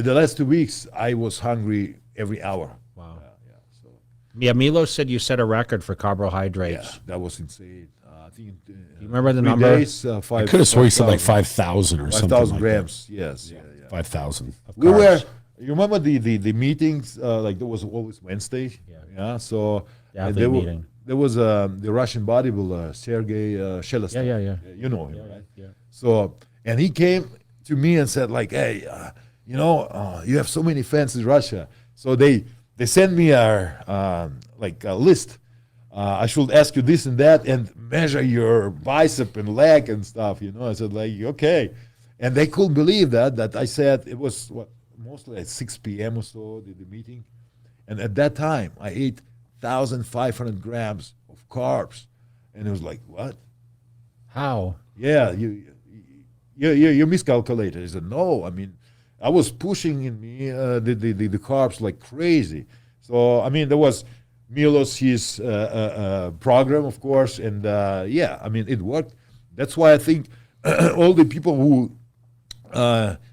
the last 2 weeks, I was hungry every hour. Wow. So Yeah, Milos said you set a record for carbohydrates. yeah, that was insane. I think You remember the 3 number? days, I could have sworn he said like 5,000 or something 5,000 like grams. Yes, yeah. that. 5,000. We were. You remember the meetings? Like there was always Wednesday. Yeah. So The athlete meeting. there was the Russian bodybuilder Sergey Shelestov. Yeah. You know him, right? Yeah. So and he came to me and said like, hey, you have so many fans in Russia. So they sent me a list. I should ask you this and that and measure your bicep and leg and stuff. I said like, okay, and they couldn't believe that I said it was mostly at 6 p.m. or so the meeting, and at that time I ate 1,500 grams of carbs, and it was like what? How? Yeah, you miscalculated. I said no. I mean, I was pushing in me the carbs like crazy. So I mean, there was Milos his program, of course, and I mean it worked. That's why I think all the people who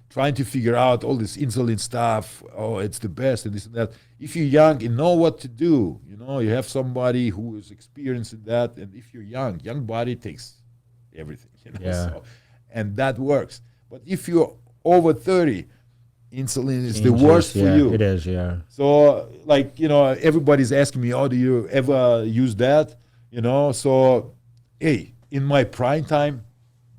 trying to figure out all this insulin stuff, oh, it's the best and this and that. If you're young and know what to do, you have somebody who is experienced in that, and if you're young body takes everything, Yeah. So, and that works. But if you're over 30, insulin is the Changes, worst for yeah, you. It is, yeah. So, like, everybody's asking me, oh, do you ever use that? So, hey, in my prime time,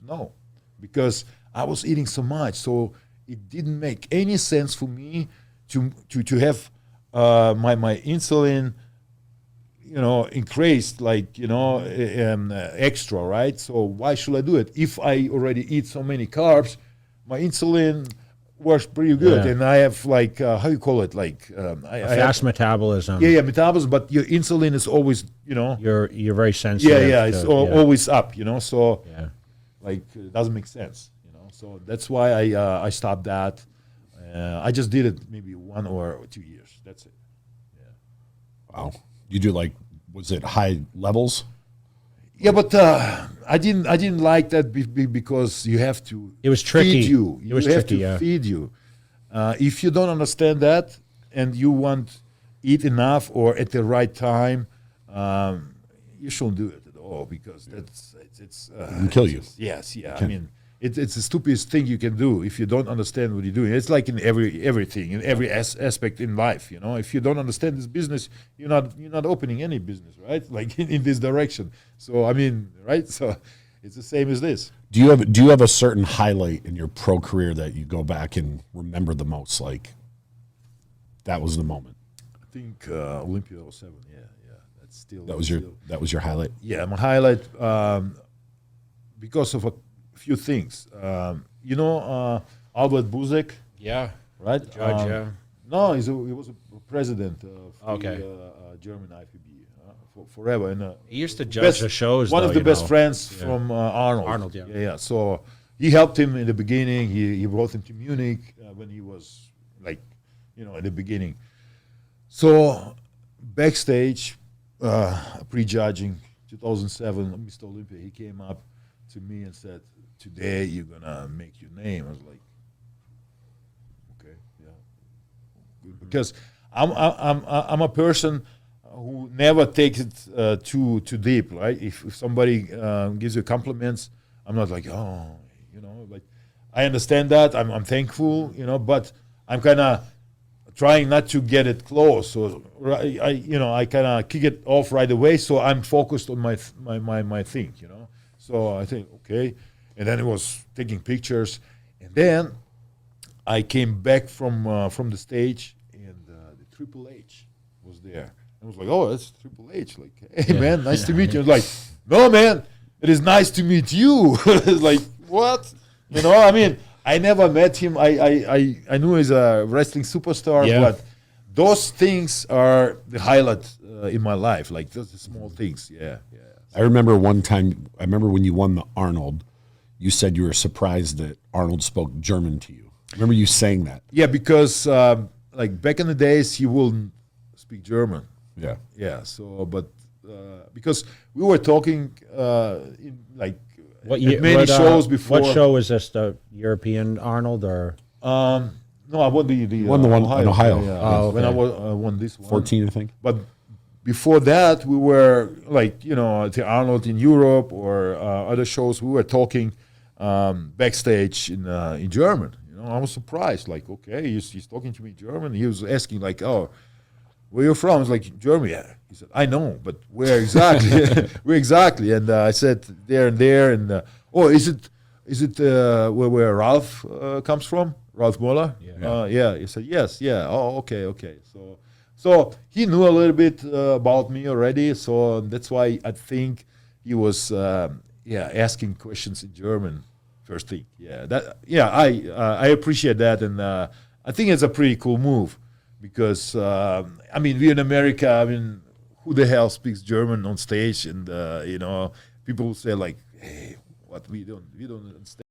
no, because I was eating so much. So it didn't make any sense for me to have my insulin, increased, like, extra, right? So why should I do it? If I already eat so many carbs, my insulin works pretty good, Yeah. and I have like how you call it, like I Fast have, metabolism. metabolism, but your insulin is always, You're very sensitive. it's always up, so Yeah. like it doesn't make sense, So that's why I stopped that. I just did it maybe 1 or 2 years. That's it. Wow. You do was it high levels? Yeah, but I didn't like that because you have to. It was tricky. Feed you. It was you have tricky, to yeah. feed you. If you don't understand that and you want eat enough or at the right time, you shouldn't do it at all because it's It can kill you. Yes, yeah. I mean, it's the stupidest thing you can do if you don't understand what you're doing. It's like in everything, in every aspect in life. If you don't understand this business, you're not opening any business, right? Like in this direction. So I mean, right? So it's the same as this. Do you have a certain highlight in your pro career that you go back and remember the most? Like that was the moment. I think Olympia 07. Yeah. That's still That was your highlight. Yeah, my highlight because of a few things. Albert Buzek, Yeah. right? Judge, yeah. No, he was a president of Okay. German IFBB forever. And He used to judge the shows. One though, of the you best know. friends Yeah. from Arnold. Arnold, yeah. Yeah. So he helped him in the beginning. He brought him to Munich when he was like, at the beginning. So backstage, pre-judging 2007, Mr. Olympia, he came up to me and said, "Today you're gonna make your name." I was like, "Okay, yeah," good. Because I'm a person who never takes it too deep, right? If somebody gives you compliments, I'm not like, oh, like I understand that. I'm thankful, but I'm kind of trying not to get it close. So I kind of kick it off right away. So I'm focused on my thing, So I think, okay. And then it was taking pictures. And then I came back from the stage, and the Triple H was there. I was like, oh, that's Triple H. Like, hey, man, nice to meet you. I was like, no, man, it is nice to meet you. It's like, what? I mean, I never met him. I knew he's a wrestling superstar, but those things are the highlight in my life. Like, those small things. Yeah. I remember one time, when you won the Arnold, you said you were surprised that Arnold spoke German to you. I remember you saying that. Yeah, because like back in the days, he wouldn't speak German. Yeah. Yeah. So, but because we were talking in like What year, many shows before. What show is this? The European Arnold or? No, I won the won the one in Ohio. Yeah, Oh, when I okay. won this one. 14, I think. But before that, we were like, at the Arnold in Europe or other shows. We were talking backstage in German. I was surprised. Like, okay, he's talking to me in German. He was asking like, oh, where you from? I was like, Germany. Yeah. He said, I know, but where exactly? Where exactly? And I said there and there. And oh, is it where Ralph comes from? Ralph Muller? Yeah. Yeah. He said, yes. Yeah. Oh, okay. So he knew a little bit about me already. So that's why I think he was asking questions in German first thing. I appreciate that, and I think it's a pretty cool move because we're in America. Who the hell speaks German on stage? And people will say like, hey, what we don't understand.